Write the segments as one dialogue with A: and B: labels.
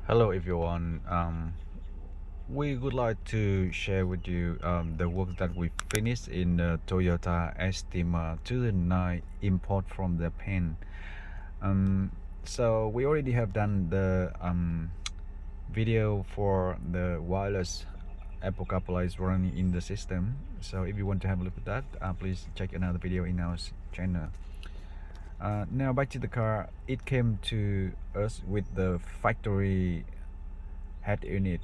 A: Hello everyone. We would like to share with you the work that we finished in the Toyota Estima 2009 import from Japan. So we already have done the video for the wireless Apple CarPlay is running in the system. So if you want to have a look at that, please check another video in our channel. Now back to the car. It came to us with the factory head unit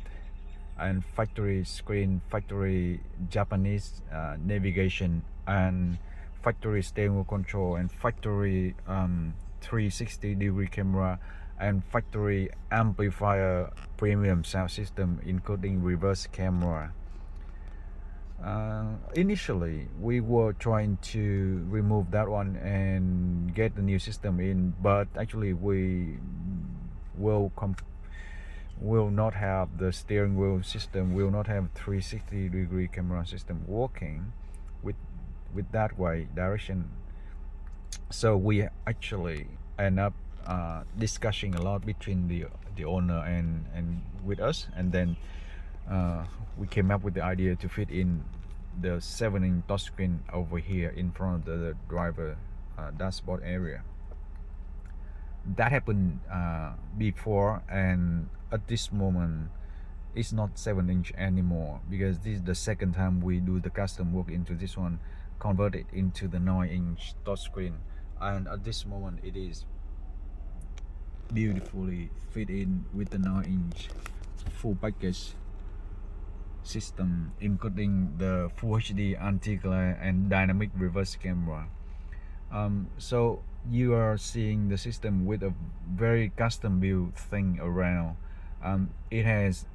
A: and factory screen, factory Japanese navigation, and factory steering wheel control, and factory 360-degree camera, and factory amplifier premium sound system including reverse camera. Initially we were trying to remove that one and get the new system in, but actually we will not have the steering wheel system, will not have 360-degree camera system working with that way direction. So we actually end up discussing a lot between the owner and with us, and then we came up with the idea to fit in the 7-inch touchscreen over here in front of the driver dashboard area. That happened before, and at this moment it's not 7-inch anymore, because this is the second time we do the custom work into this one, convert it into the 9-inch touchscreen, and at this moment it is beautifully fit in with the 9-inch full package system, including the Full HD anti-glare and dynamic reverse camera. So you are seeing the system with a very custom built thing around. It has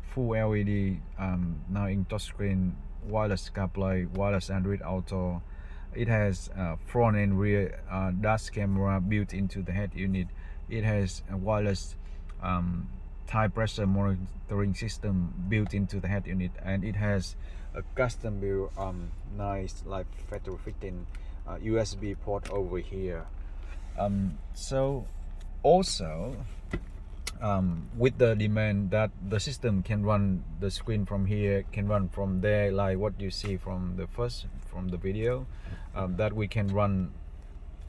A: full LED 9-inch touchscreen, wireless CarPlay, wireless Android Auto. It has front and rear dash camera built into the head unit. It has a wireless tire pressure monitoring system built into the head unit, and it has a custom built nice like factory fitting USB port over here. So also with the demand that the system can run the screen from here, can run from there, like what you see from the video, that we can run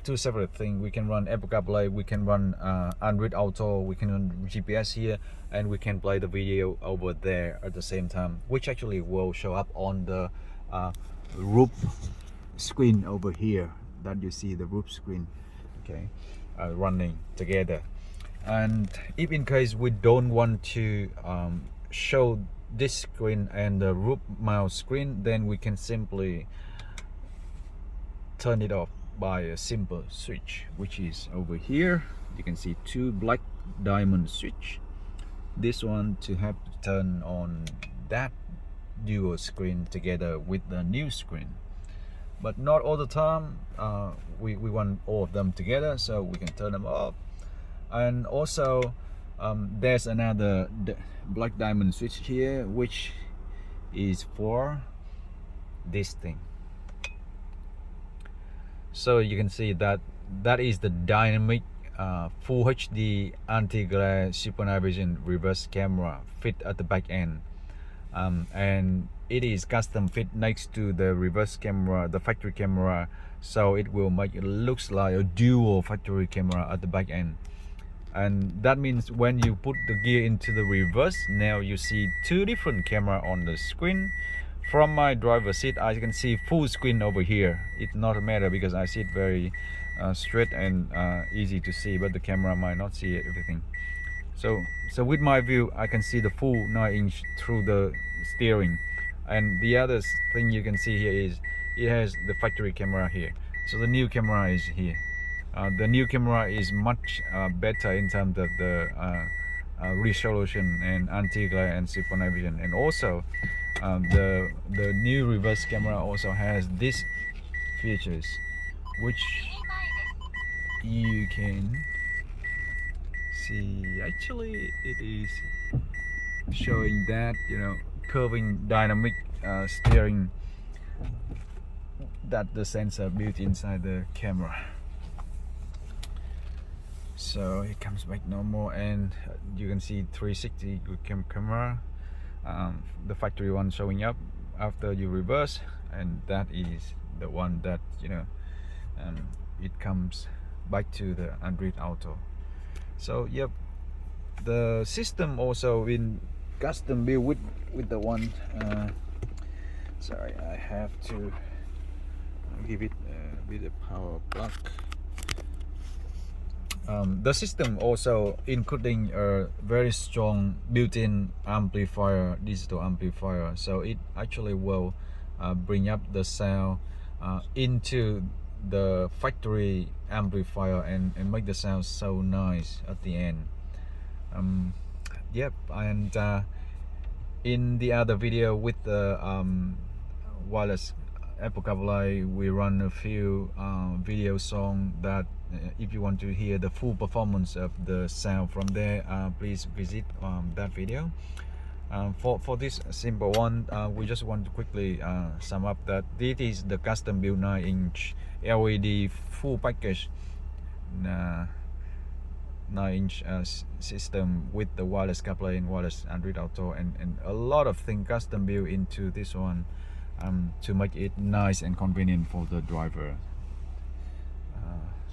A: two separate things. We can run Apple CarPlay, we can run Android Auto, we can run GPS here, and we can play the video over there at the same time, which actually will show up on the roof screen over here that you see, the roof screen, okay, running together. And if in case we don't want to show this screen and the roof mount screen, then we can simply turn it off by a simple switch, which is over here. You can see two black diamond switch. This one to have to turn on that dual screen together with the new screen, but not all the time. We want all of them together, so we can turn them off. And also there's another black diamond switch here, which is for this thing. So you can see that is the dynamic Full HD anti-glare super night vision reverse camera fit at the back end, and it is custom fit next to the reverse camera, the factory camera, so it will make it looks like a dual factory camera at the back end. And that means when you put the gear into the reverse, now you see two different camera on the screen. From my driver's seat I can see full screen over here. It's not a matter because I sit very straight and easy to see, but the camera might not see everything. So with my view I can see the full 9-inch through the steering. And the other thing you can see here is it has the factory camera here. So the new camera is here. The new camera is much better in terms of the resolution and anti-glare and super night vision. And also the new reverse camera also has these features, which you can see. Actually it is showing that, you know, curving dynamic steering, that the sensor built inside the camera. So it comes back normal, and you can see 360 good camera, the factory one showing up after you reverse, and that is the one that, you know, it comes back to the Android Auto. So yep, the system also been custom built with the one, sorry, I have to give it with a power plug. The system also including a very strong built-in amplifier, digital amplifier, so it actually will bring up the sound into the factory amplifier and make the sound so nice at the end. Yep, and in the other video with the wireless Apple CarPlay, we run a few video song that if you want to hear the full performance of the sound from there, please visit that video. For this simple one, we just want to quickly sum up that this is the custom built 9-inch LED full package 9-inch system with the wireless CarPlay and wireless Android Auto, and a lot of things custom built into this one to make it nice and convenient for the driver.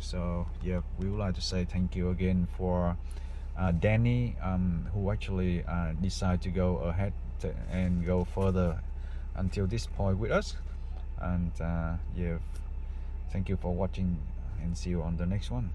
A: So yeah, we would like to say thank you again for Danny, who actually decided to go ahead and go further until this point with us. And yeah, thank you for watching, and see you on the next one.